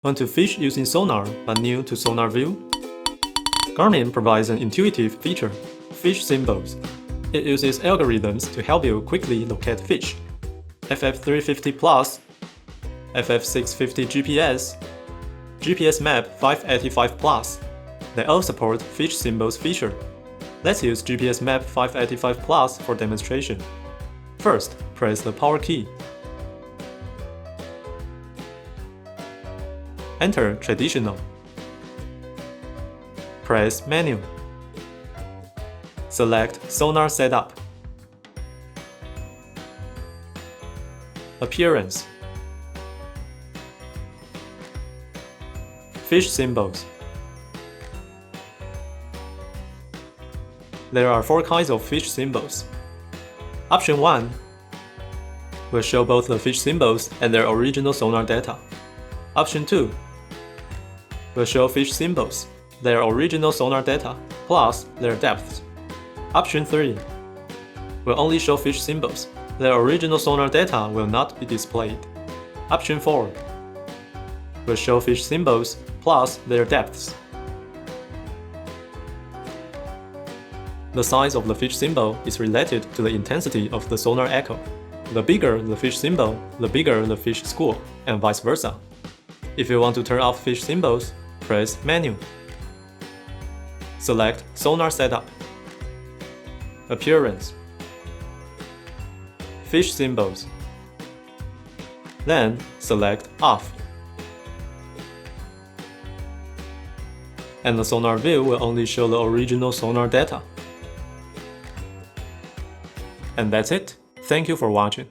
Want to fish using Sonar but new to Sonar View? Garmin provides an intuitive feature, fish symbols. It uses algorithms to help you quickly locate fish. FF350 Plus, FF650 GPS, GPSMAP 585 Plus. They all support fish symbols feature. Let's use GPSMAP 585 Plus for demonstration. First, press the power key. Enter Traditional. Press Menu. Select Sonar Setup. Appearance. Fish symbols. There are 4 kinds of fish symbols. Option 1 will show both the fish symbols and their original sonar data. Option 2 will show fish symbols, their original sonar data, plus their depths. Option 3 will only show fish symbols, their original sonar data will not be displayed. Option 4 will show fish symbols, plus their depths. The size of the fish symbol is related to the intensity of the sonar echo. The bigger the fish symbol, the bigger the fish school, and vice versa. If you want to turn off fish symbols, press Menu. Select Sonar Setup. Appearance. Fish symbols. Then select Off. And the Sonar view will only show the original sonar data. And that's it. Thank you for watching.